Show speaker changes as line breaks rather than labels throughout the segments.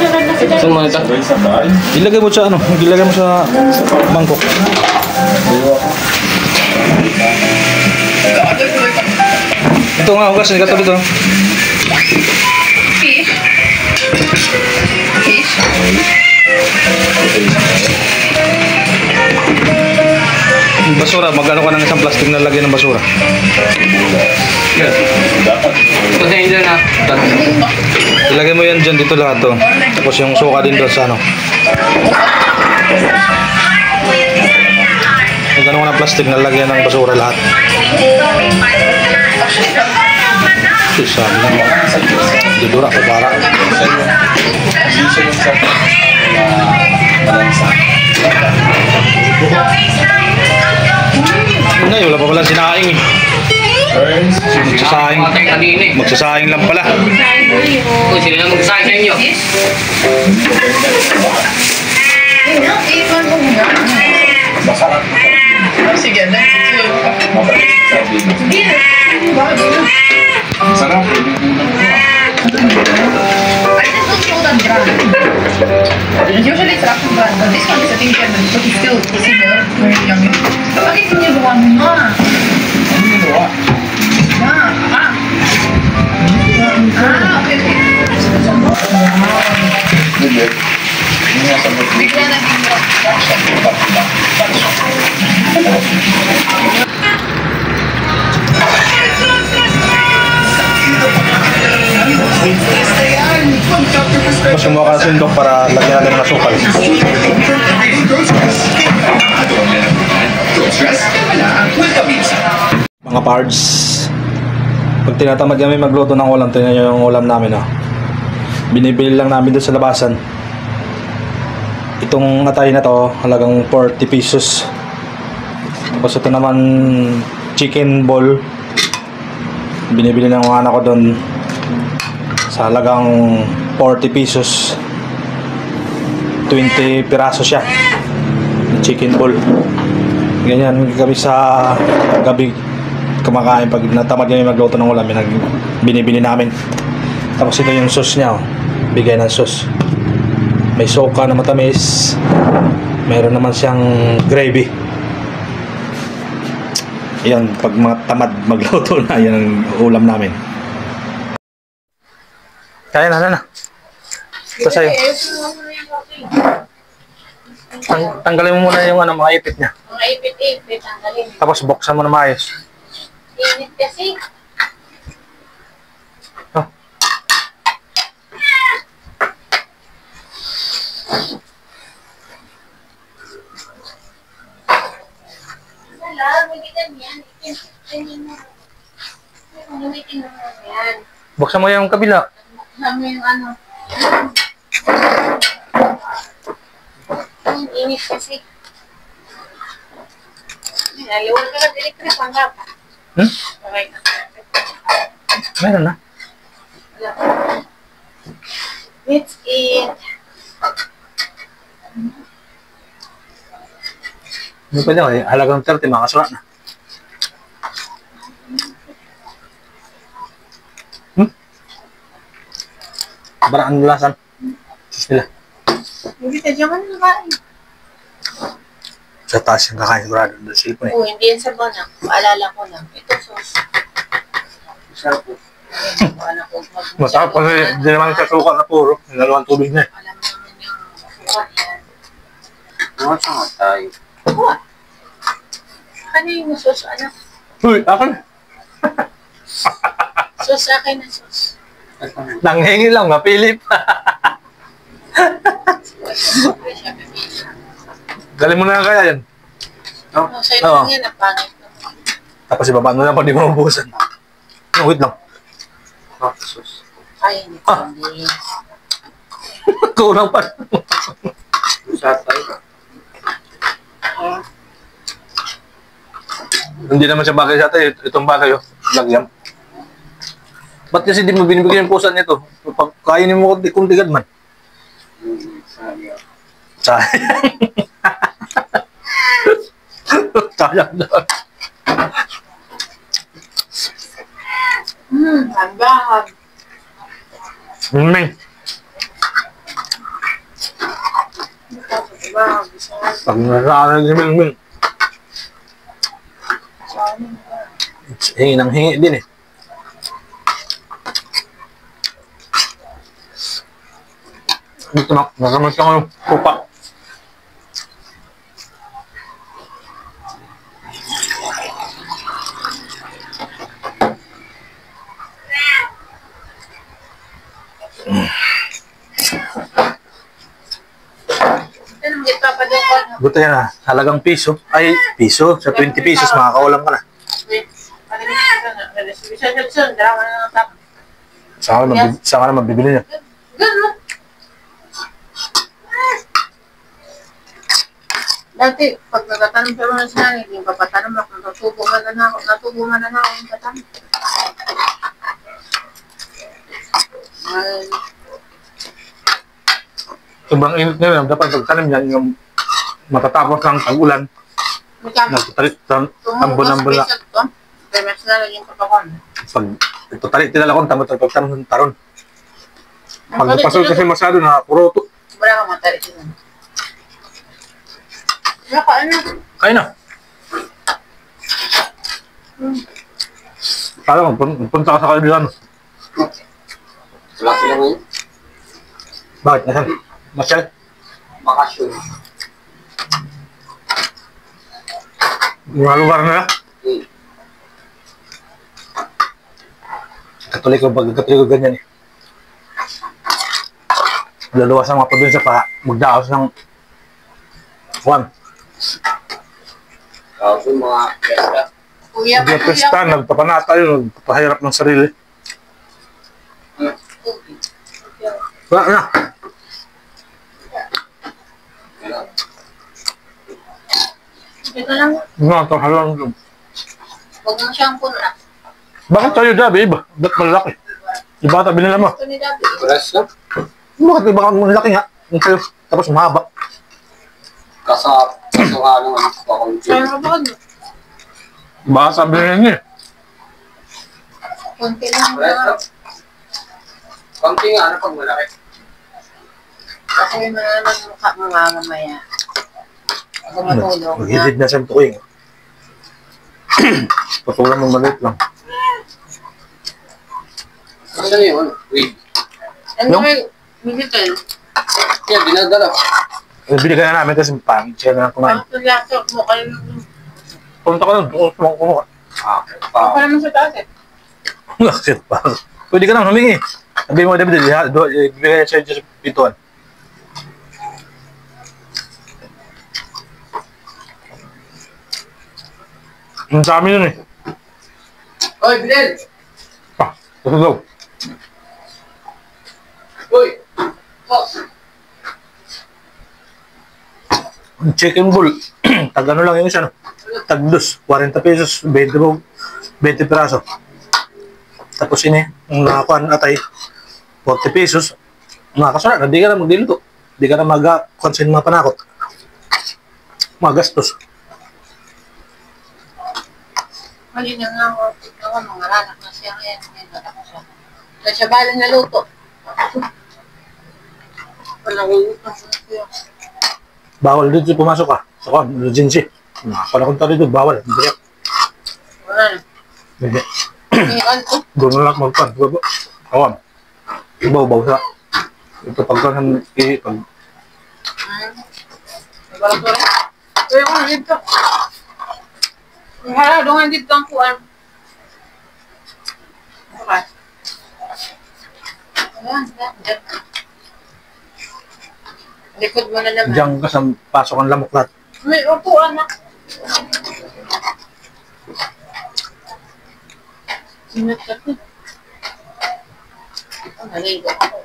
Saan mo ito?
Ilagay mo sa ano? Ilagay mo sa mangkok. Ito nga, hugas. Ikaw ito.
Fish. Fish.
Basura, magkano ka ng isang plastic na lagyan ng basura?
Kasi hindi na.
Ilagay mo yan dyan, dito lahat to. Tapos yung suka din doon sa ano. Magkano ka ng plastic na lagyan ng basura lahat? Sabi mo. Dudura ko para. Nay, wala pa pala sinaing eh. Magsasaing lang pala.
Kung sila lang magsasaing sa inyo.
Sige,
Sarap.
I just don't show that brand. Usually it's Russian brand, but this one is I think German, but it's still similar, very yummy. Bakit hindi niyo gawa mo nga?
Ano yung gawa?
Okay.
Hindi. Hindi nga sabot.
Bigla na bigla.
Tapos yung mga kasundok para lagyan natin ng asukal. Mga parts, pag tinatamad kami magluto ng ulam, tingnan nyo yung ulam namin. Binibili lang namin doon sa labasan. Itong atay na to, halagang 40 pesos. Tapos ito naman, chicken ball. Binibili ng mga anak ko doon sa halagang 40 pesos. 20 piraso siya. Chicken ball. Ganyan kami sa gabi kumakain pag natamad kami magluto ng ulam, binibili namin. Tapos ito yung sauce niya, bigay ng sauce. May soka na matamis. Meron naman siyang gravy. Yan, pag tamad magluto na, yan ang ulam namin. Kaya na. Ito sa'yo. Tanggalin mo muna yung mga ipit niya.
Mga ipit-ipit, tanggalin.
Tapos buksan mo na maayos.
Init kasi.
Oh.
Wala, magitan yan. Itin mo. Umitin mo yan.
Buksan mo yung kabila.
Buksan mo yung ano. Ang init kasi. Naliwag ka na direktri panggap. Okay.
Meron na.
Let's eat.
Hindi pa dyan, halagang 30, makasura na. Baraan lasan. Sila.
Hindi ka dyan man nakain.
Sa taas yung kakain sigurado doon sa ipon eh.
Oo, hindi yan sa bonak. Paalala ko lang. Ito sauce.
Masarap po.
Masarap kasi hindi naman sa suka na puro. Dalawang tubig na eh.
Alam mo naman yung suka yan.
Mga saan tayo?
Kuha. Ano yung sauce, anak?
Uy, ako na.
Sauce sa akin na sauce.
Nanghingi lang, mapili pa. Galing mo na kaya yan.
No, sa'yo
Oo.
lang yan, ang pangit naman.
Tapos ibaba mo lang pag di mo mabuhusan. No, wait lang.
Sus.
Ay, hindi ko hindi.
Kurang pa.
Masarap tayo.
Hindi naman siya bagay sa atin. Itong bagay, oh. Lagyam. Ba't kasi di mo binibigyan yung pusan nito? Pag kainin mo kunti-kunti man. Sayang. Sayang doon.
Handahan.
Ming.
Diba? Gusto nga.
Pag nasaan si Milmil, hingi ng hingi din eh. Dito na, nagamit ka ng kupa.
Ano, hindi pa pa doon ko.
Buto yan ah, halagang piso. Ay, piso. Sa 20 pesos, makakawalan ka na. Saan ka na mabibili niya?
Ganun. Dati, pag nagtatanong pa mga sinanay, hindi pa patanong ako, natubo man na ako yung patanong.
Sobrang init na yun. Dapat pagtanim niya yung matatapos ng tag-ulan. Nagtatalit ng ambon-ambon na.
Kaya mas na lang yung kapakon.
Pag nagtatalit tinala ko, tamad pagtanim ng taron. Pag napasol kasi masyado na puro to.
Wala kang matari sila. Nakain na.
Kaya na. Kaya mo, punta ka sa kaibigan.
Wala sila ngayon.
Bakit? Nasaan? Marshall?
Bakasyon.
Yung mga lugar nila? Katuloy ko ganyan eh. Luluwas ang mga probinsya pa magdaos ng Juan.
Tapos yung mga pesta.
Kuya,
Hindi pesta, nagpapanata yun, nagpapahirap ng sarili. Wala na.
Dito lang.
Mga kahalang yun.
Huwag mo siyang puno na.
Bakit tayo dabi iba? Ba't malaki? Di bata binila mo?
Ito ni Dabi.
Press na.
Bakit iba kang malaki nga? Yung sa'yo, tapos mahaba.
Kasap. Kaso nga naman. Pakunti.
Saan ka ba?
Baka sabihin niya eh.
Kunti lang
Press na.
na.
Kunti nga. Ano pag malaki?
Kasi may mga naman mukha mo nga mamaya. Ako matulog.
Maghilid na siyang tuwing. Patulang mong maliit lang.
Ano na yun? Wait.
Ano
Yung-
may militan?
Yan, dinadala.
Binigay na namin kasi pangit siya na kumain.
Ang lasok mo kayo.
Punta ka lang, doon kumuha.
Ako pa naman sa taas eh.
Naksit pa. Pwede ka nang humingi. Sabi mo, David, ibigay siya dyan sa pintuan. Ang sa amin yun eh.
Oy, Bilal!
Ah, ito daw.
Oy! Oh!
Ang chicken ball. Tag ano lang yung isa, no? Tag 2, 40 pesos, 20 piraso. Tapos ini, yung nakakuan atay, 40 pesos. Nakakasunod, hindi ka na magdiluto. Hindi ka na mag-consin mga panakot. Mga gastos.
Mali na nga ako. Ako mga ranak na siya ngayon. Ngayon na ako siya. Kaya siya bala na luto. Walang ulutang ko na siya.
Bawal dito pumasok ka. Sa kwan, emergency. Panakot tayo dito, bawal. Hindi.
Wala na.
Hindi.
Ngayon ko.
Doon na lang magpan. Kawan. Ibaw-baw sa. Ito pagkakan, pag
Wala ko rin. Kaya ko dito. Hala, doon dito ang kuwan. Okay. Ayan, dyan. Likod mo na naman.
diyan ka sa pasok ang lamuklat.
May upuan na. Sinat ka ito. Oh, naligo ako.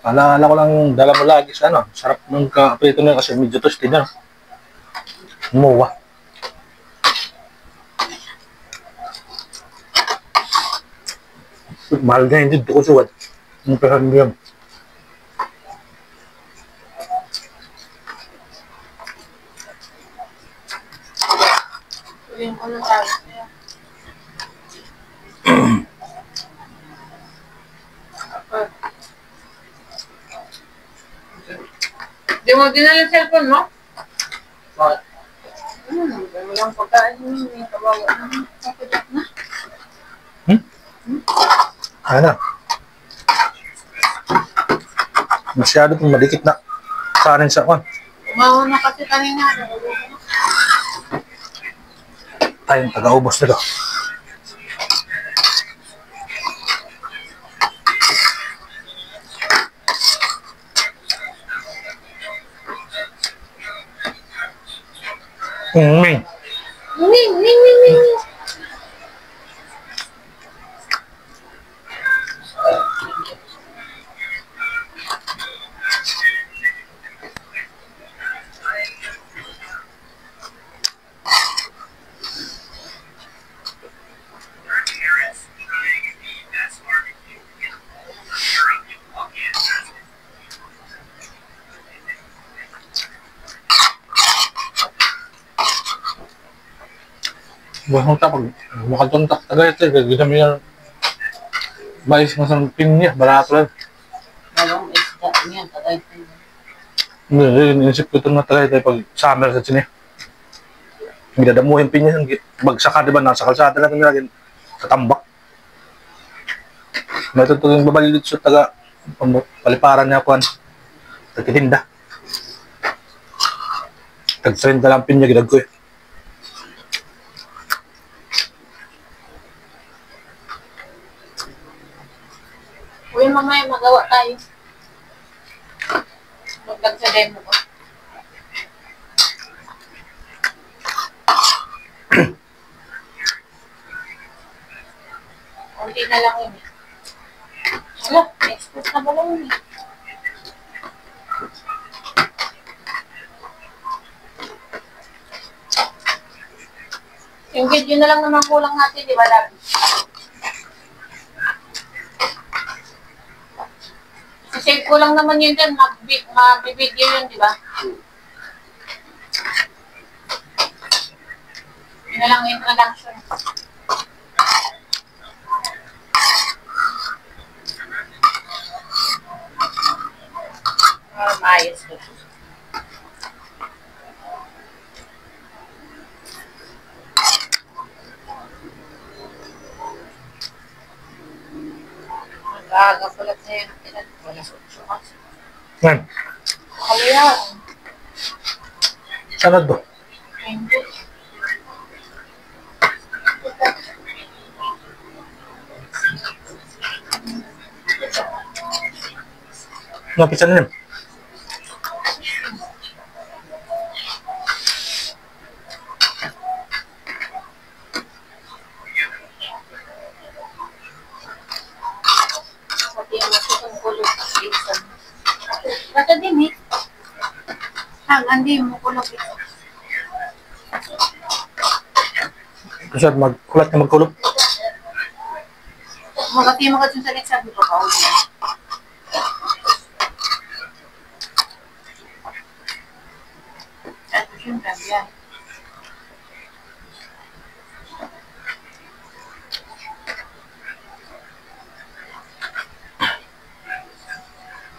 Alala ko lang yung dala mo lagi sa ano. Sarap ng kaprito na kasi medyo toasted na. Muwa. Mahal na hindi ko suwad. Ang pesan mo yan.
Sabihin ko na tayo. mo dinala yung cellphone mo?
Bakit?
Walang pagkain mo yun. Kawawa naman. Kapagyak na.
Ano? Masyado itong madikit na kanin sa kwan.
Umawa na kasi kanina.
Tayong taga-ubos nito. Ming.
Ning, ning, ning, ning.
Buwan mo tapag, makatuntak tagay ito, gagawin yan. Mais mo sa pinya, barato lang.
Dalawang isda niyan. Tagay ko.
Hindi, inisip ko ito na tagay tayo pag summer sa sini. Hindi dadamuhin pinya, bagsaka diba, nasa kalsada lang nilagyan sa tambak. May tutulong babalilit sa taga, paliparan niya kuhan, tagtitinda. Tag-30 lang pinya, gidag ko eh.
Uy, mamaya magawa tayo. Magdag sa demo ko. Kunti na lang yun eh. Wala, export na ba lang yun eh. Yung video na lang naman kulang natin, di ba, Labi? Save ko lang naman yun dyan, mabibideo yun, di ba? Yun na lang introduction. Maayos ko. Mag-aaga pala sa'yo. Wala sa utsukas.
Ngayon,
Kaya,
sanad do.
hindi.
Napisan niya.
Pati yung masukang kulog sa isang. Bata din eh. Hindi mo kulog ito.
Kasi magkulat na magkulog.
Magati mo kasi sa next sabi ko pa ulit. At siyempre, yan.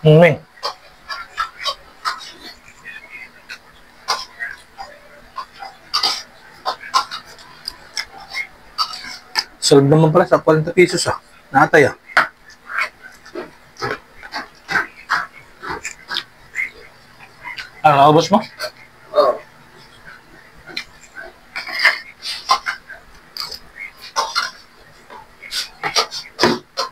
Ming. Solve naman pala sa 40 pesos ah. Natay ah. Naubos mo?
Oo.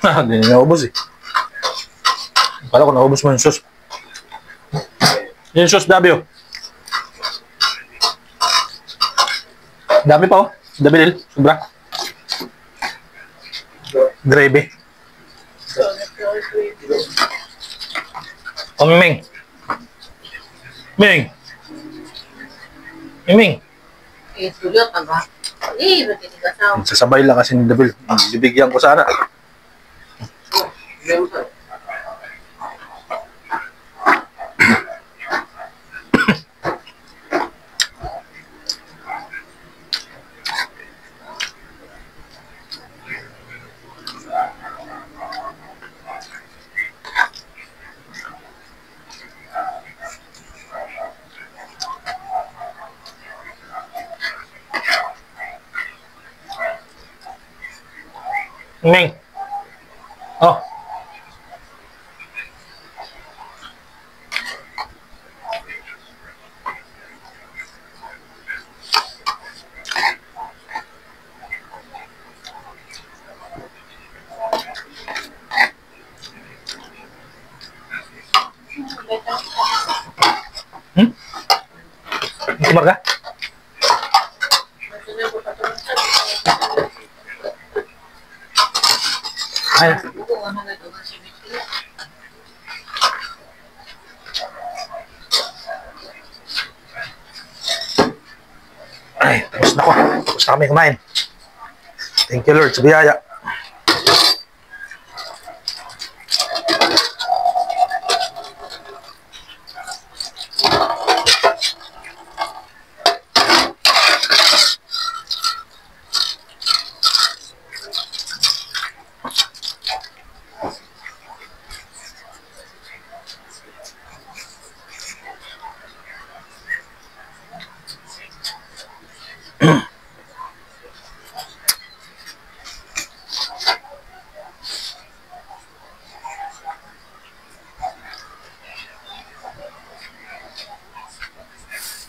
Hindi na naubos eh. Kala ko naubos mo yung sauce. Yung sauce dabi oh. Dami pa oh. Dami din. Sobra. Gravy. Oh, Ming. Ming. Ming.
Eh, sulot ka ba? Eh, ba't hindi ka sa
Sasabay lang kasi ni Dabil. Bibigyan ko sana.
Bigyan mo sa'yo.
Meng. Oh. Hmm? Kumar ka? Ay, ay, tapos na ko. Tapos na kami kumain. Thank you Lord sa biyaya.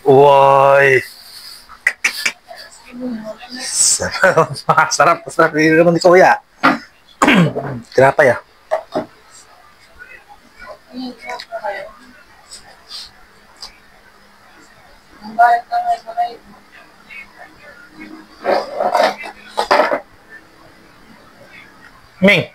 Uy! Sarap. Sarap. Sarap. Hindi naman ni Kuya. Tinapay ah.
Ang bayad ka ngayon na kayo.
Ming!